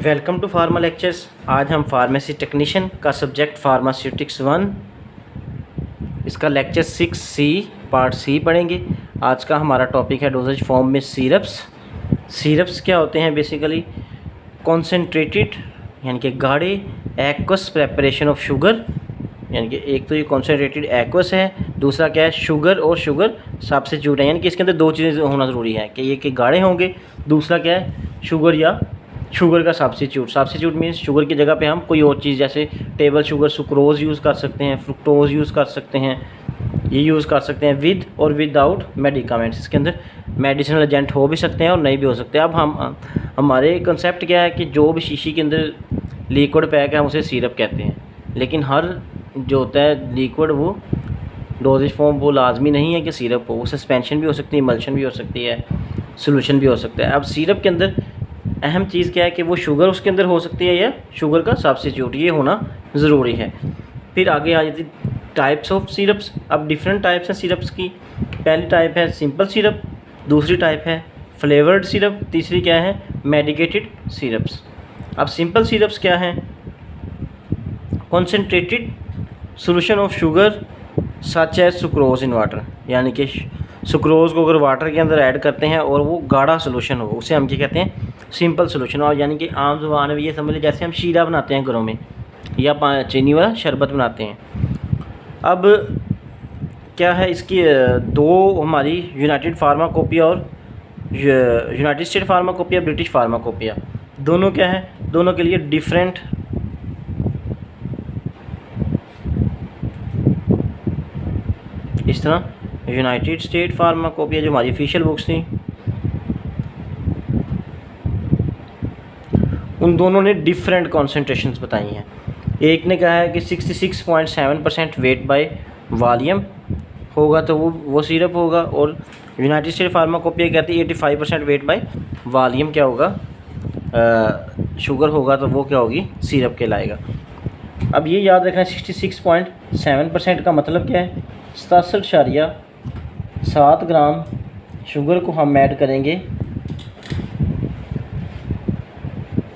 Welcome to pharma lectures. आज हम pharmacy technician का सब्जेक्ट फार्मास्यूटिक्स 1 इसका लेक्चर 6C पार्ट सी पढ़ेंगे। आज का हमारा टॉपिक है डोजेज फॉर्म में सिरप्स। सिरप्स क्या होते हैं? बेसिकली कॉन्सेंट्रेटेड यानी कि गाढ़े एक्वस प्रेपरेशन ऑफ शुगर, यानी कि एक तो ये कॉन्सेंट्रेटेड एक्वस है, दूसरा क्या है शुगर और शुगर सब्स्टिट्यूट है। यानी कि इसके अंदर दो चीज़ें होना ज़रूरी है कि ये कि गाढ़े होंगे, दूसरा क्या है शुगर या शुगर का सब्स्टिट्यूट। सब्स्टिट्यूट मीन्स शुगर की जगह पे हम कोई और चीज़ जैसे टेबल शुगर सुक्रोज़ यूज़ कर सकते हैं, फ्रुक्टोज़ यूज़ कर सकते हैं, ये यूज़ कर सकते हैं विद और विदाउट मेडिकामेंट्स। इसके अंदर मेडिसिनल एजेंट हो भी सकते हैं और नहीं भी हो सकते। अब हमारे कंसेप्ट क्या है कि जो भी शीशी के अंदर लिक्विड पैक है हम उसे सिरप कहते हैं, लेकिन हर जो होता है लिक्विड वो डोजेज फॉर्म वो लाजमी नहीं है कि सिरप हो, वो सस्पेंशन भी हो सकती है, इमल्शन भी हो सकती है, सोल्यूशन भी हो सकता है। अब सिरप के अंदर अहम चीज़ क्या है कि वो शुगर उसके अंदर हो सकती है या शुगर का सब्स्टिट्यूट, ये होना ज़रूरी है। फिर आगे आ जाती टाइप्स ऑफ सिरप्स। अब डिफरेंट टाइप्स हैं सिरप्स की। पहली टाइप है सिंपल सिरप, दूसरी टाइप है फ्लेवर्ड सिरप, तीसरी क्या है मेडिकेटेड सिरप्स। अब सिंपल सिरप्स क्या हैं? Concentrated solution of sugar such as sucrose in water, यानी कि सुक्रोज़ को अगर वाटर के अंदर ऐड करते हैं और वो गाढ़ा सोल्यूशन हो, उसे हम क्या कहते हैं सिंपल सोल्यूशन। और यानी कि आम ज़ुबान में ये समझ लें जैसे हम शीरा बनाते हैं घरों में या चीनी वाला शरबत बनाते हैं। अब क्या है इसकी दो हमारी यूनाइटेड फार्माकोपिया और United state pharmacopoeia, British pharmacopoeia, दोनों क्या है, दोनों के लिए डिफरेंट इस तरह यूनाइटेड स्टेट फार्माकोपिया जो हमारी ऑफिशियल बुक्स थी उन दोनों ने डिफरेंट कॉन्सेंट्रेशंस बताई हैं। एक ने कहा है कि 66.7% वेट बाय वॉल्यूम होगा तो वो सिरप होगा, और यूनाइटेड स्टेट फार्माकोपिया कहती है 85% वेट बाय वॉल्यूम क्या होगा शुगर होगा तो वो क्या होगी सिरप कहलाएगा। अब ये याद रखना 66.7% का मतलब क्या है? 67.7 ग्राम शुगर को हम ऐड करेंगे,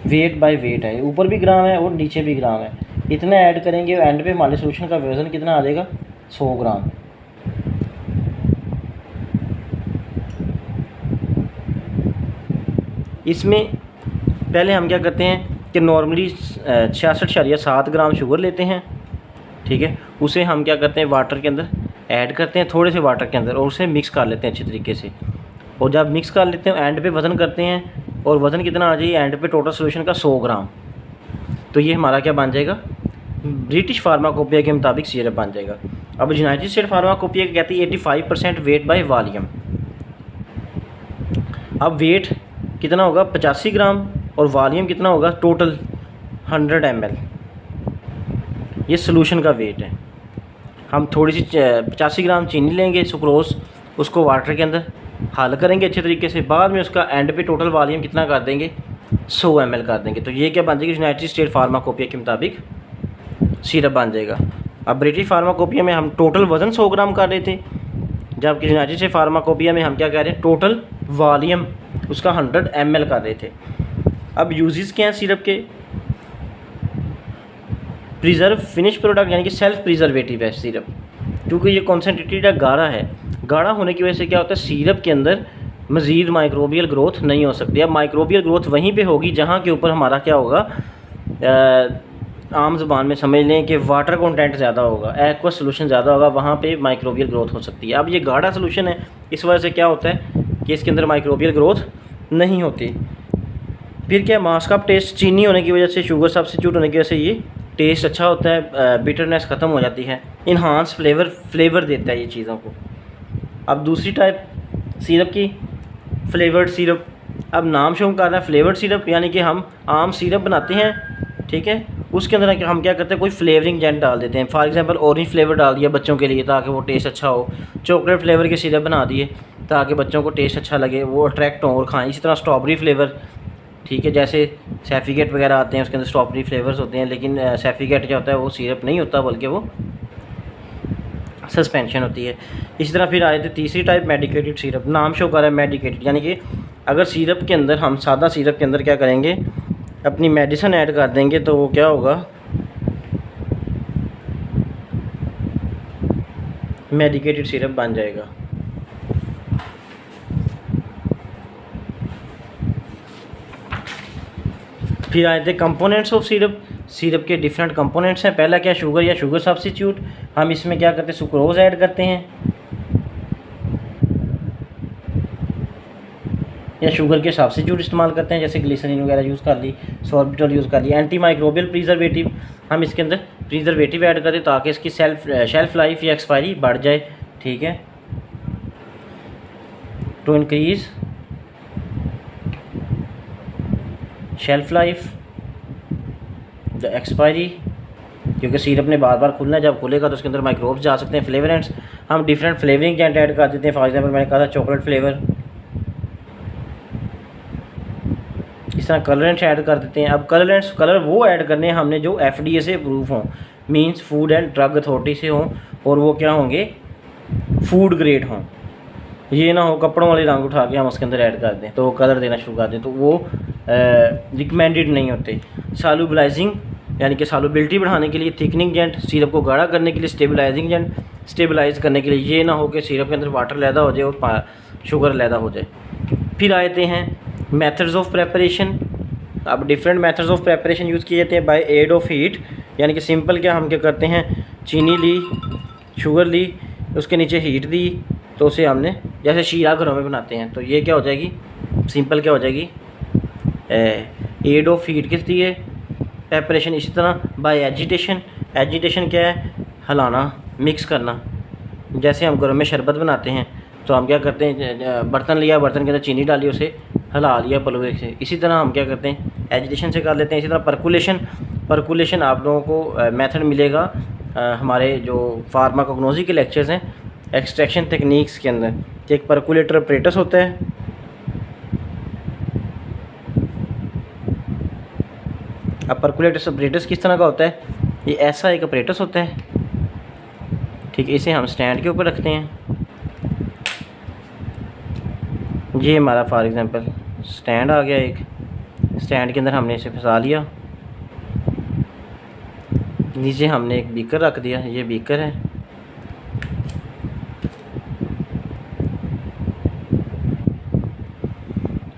वेट बाय वेट है, ऊपर भी ग्राम है और नीचे भी ग्राम है, इतना ऐड करेंगे और एंड पे हमारे सोल्यूशन का वज़न कितना आ जाएगा 100 ग्राम। इसमें पहले हम क्या करते हैं कि नॉर्मली 66.7 ग्राम शुगर लेते हैं, ठीक है, उसे हम क्या करते हैं वाटर के अंदर ऐड करते हैं, थोड़े से वाटर के अंदर, और उसे मिक्स कर लेते हैं अच्छी तरीके से। और जब मिक्स कर लेते हैं एंड पे वज़न करते हैं, और वज़न कितना आ जाए एंड पे टोटल सोल्यूशन का 100 ग्राम, तो ये हमारा क्या बन जाएगा ब्रिटिश फार्माकोपिया के मुताबिक सिरप बन जाएगा। अब यूनाइटेड स्टेट फार्माकोपिया कहती है 85% वेट बाय वॉल्यूम। अब वेट कितना होगा 85 ग्राम और वॉल्यूम कितना होगा टोटल 100 ml, ये सोल्यूशन का वेट है। हम थोड़ी सी 85 ग्राम चीनी लेंगे सुक्रोज़, उसको वाटर के अंदर हल करेंगे अच्छे तरीके से, बाद में उसका एंड पे टोटल वॉल्यूम कितना कर देंगे 100 ml कर देंगे, तो ये क्या बन जाएगी यूनाइटेड स्टेट फार्माकोपिया के मुताबिक सिरप बन जाएगा। अब ब्रिटिश फार्माकोपिया में हम टोटल वज़न 100 ग्राम कर रहे थे, जबकि यूनाइटेड स्टेट फार्माकोपिया में हम क्या कह रहे हैं टोटल वॉल्यूम उसका 100 ml कर रहे थे। अब यूजेस क्या हैं सिरप के? प्रिजर्व फिनिश प्रोडक्ट, यानी कि सेल्फ प्रिजर्वेटिव है सिरप, क्योंकि ये कॉन्सेंट्रेटेड है, गाढ़ा है। गाढ़ा होने की वजह से क्या होता है सिरप के अंदर मज़ीद माइक्रोबियल ग्रोथ नहीं हो सकती। अब माइक्रोबियल ग्रोथ वहीं पे होगी जहाँ के ऊपर हमारा क्या होगा आम ज़ुबान में समझ लें कि वाटर कंटेंट ज़्यादा होगा, एक्वस सोल्यूशन ज़्यादा होगा, वहाँ पे माइक्रोबियल ग्रोथ हो सकती है। अब ये गाढ़ा सोल्यूशन है, इस वजह से क्या होता है कि इसके अंदर माइक्रोबियल ग्रोथ नहीं होती। फिर क्या मास का टेस्ट चीनी होने की वजह से, शुगर सब्स्टिट्यूट होने की वजह से ये टेस्ट अच्छा होता है, बिटरनेस ख़त्म हो जाती है, इन्हांस फ्लेवर देता है ये चीज़ों को। अब दूसरी टाइप सिरप की फ्लेवर्ड सिरप। अब नाम शो कर रहा है फ्लेवर्ड सिरप, यानी कि हम आम सिरप बनाते हैं, ठीक है, उसके अंदर हम क्या करते हैं कोई फ्लेवरिंग एजेंट डाल देते हैं। फॉर एग्जांपल ऑरेंज फ्लेवर डाल दिया बच्चों के लिए ताकि वो टेस्ट अच्छा हो, चॉकलेट फ्लेवर के सिरप बना दिए ताकि बच्चों को टेस्ट अच्छा लगे, वो अट्रैक्ट हों और खाएँ। इसी तरह स्ट्रॉबेरी फ्लेवर, ठीक है, जैसे सैफिकेट वगैरह आते हैं उसके अंदर स्ट्रॉबेरी फ्लेवर्स होते हैं, लेकिन सैफिकेट जो होता है वो सिरप नहीं होता बल्कि वो सस्पेंशन होती है। इसी तरह फिर आए थे तीसरी टाइप मेडिकेटेड सिरप, नाम शो कर रहा है मेडिकेटेड, यानी कि अगर सिरप के अंदर हम सादा सिरप के अंदर क्या करेंगे अपनी मेडिसिन ऐड कर देंगे तो वो क्या होगा, मेडिकेटेड सिरप बन जाएगा। फिर आए थे कंपोनेंट्स ऑफ सिरप। सिरप के डिफरेंट कंपोनेंट्स हैं। पहला क्या, शुगर या शुगर सब्स्टिट्यूट। हम इसमें क्या करते हैं, सुक्रोज ऐड करते हैं या शुगर के सब्स्टिट्यूट इस्तेमाल करते हैं, जैसे ग्लिसरीन वगैरह यूज़ कर ली, सॉर्बिटॉल यूज़ कर ली। एंटी माइक्रोबियल प्रिजर्वेटिव, हम इसके अंदर प्रिजर्वेटिव ऐड करते हैं ताकि इसकी शेल्फ लाइफ या एक्सपायरी बढ़ जाए। ठीक है, to increase shelf life the expiry, क्योंकि सिरप ने बार बार खुलना है, जब खुलेगा तो उसके अंदर माइक्रोब्स जा सकते हैं। फ्लेवरेंट्स, हम डिफरेंट फ्लेवरिंग एजेंट ऐड कर देते हैं। फॉर एग्जांपल मैंने कहा था चॉकलेट फ्लेवर, इस तरह कलरेंट्स ऐड कर देते हैं। अब कलर वो ऐड करने हैं हमने जो FDA से अप्रूव हों, means food and drug authority से हों, और वो क्या होंगे, फूड ग्रेड हों। ये ना हो कपड़ों वाले रंग उठा के हम उसके अंदर ऐड कर दें तो कलर देना शुरू कर दें, तो वो रिकमेंडेड नहीं होते। सॉल्युबलाइजिंग यानी कि सॉल्युबिलिटी बढ़ाने के लिए, थिकनिंग एजेंट, सिरप को गाढ़ा करने के लिए, स्टेबलाइजिंग एजेंट, स्टेबलाइज करने के लिए। ये ना हो कि सिरप के अंदर वाटर लैदा हो जाए और शुगर लैदा हो जाए। फिर आते हैं मेथड्स ऑफ प्रेपरेशन। अब different methods of preparation use किए जाते हैं बाय एड ऑफ हीट, यानी कि सिंपल क्या, हम क्या करते हैं, चीनी ली, शुगर ली, उसके नीचे हीट दी, तो उसे हमने जैसे शीरा घरों में बनाते हैं, तो ये क्या हो जाएगी, सिंपल क्या हो जाएगी, एड ऑफ हीट किस दिए प्रेपरेशन। इसी तरह बाय एजिटेशन, एजिटेशन क्या है, हिलाना, मिक्स करना। जैसे हम घरों में शरबत बनाते हैं तो हम क्या करते हैं, बर्तन लिया, बर्तन के अंदर चीनी डाली, उसे हिला लिया पलवे से। इसी तरह हम क्या करते हैं, एजिटेशन से कर लेते हैं। इसी तरह परकुलेशन आप लोगों को मेथड मिलेगा हमारे जो फार्माकोग्नोसी के लेक्चर्स हैं एक्सट्रैक्शन टेक्निक्स के अंदर। एक परकुलेटर अपरेटस होता है, अब परकुलेटर अपरेटस किस तरह का होता है, ये ऐसा एक अपरेटस होता है। ठीक है, इसे हम स्टैंड के ऊपर रखते हैं। ये हमारा फॉर एग्जांपल स्टैंड आ गया, एक स्टैंड के अंदर हमने इसे फंसा लिया। नीचे हमने एक बीकर रख दिया, ये बीकर है।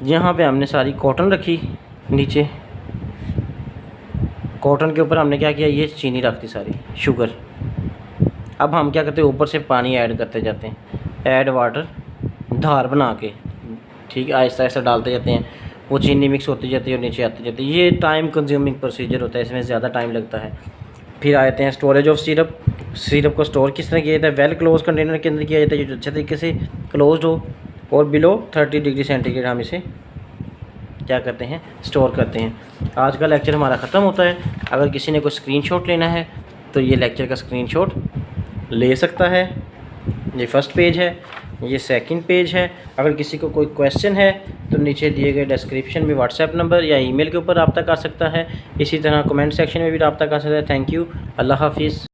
यहाँ पे हमने सारी कॉटन रखी नीचे, कॉटन के ऊपर हमने क्या किया, ये चीनी रख दी सारी, शुगर। अब हम क्या करते हैं, ऊपर से पानी ऐड करते जाते हैं, ऐड वाटर, धार बना के, ठीक है, आहिस्ता आहिस्ता डालते जाते हैं, वो चीनी मिक्स होती जाती है और नीचे आती जाती है। ये टाइम कंज्यूमिंग प्रोसीजर होता है, इसमें ज़्यादा टाइम लगता है। फिर आते हैं स्टोरेज ऑफ सिरप। सिरप को स्टोर किस तरह किया जाता है, वेल क्लोज कंटेनर के अंदर किया जाता है जो अच्छे तरीके से क्लोज्ड हो, और बिलो 30 डिग्री सेंटीग्रेड हम इसे क्या करते हैं, स्टोर करते हैं। आज का लेक्चर हमारा ख़त्म होता है। अगर किसी ने कोई स्क्रीनशॉट लेना है तो ये लेक्चर का स्क्रीनशॉट ले सकता है। ये फर्स्ट पेज है, ये सेकंड पेज है। अगर किसी को कोई क्वेश्चन है तो नीचे दिए गए डिस्क्रिप्शन में व्हाट्सएप नंबर या ईमेल के ऊपर रब्ता कर सकता है। इसी तरह कमेंट सेक्शन में भी रब्ता कर सकता है। थैंक यू, अल्लाह हाफिज़।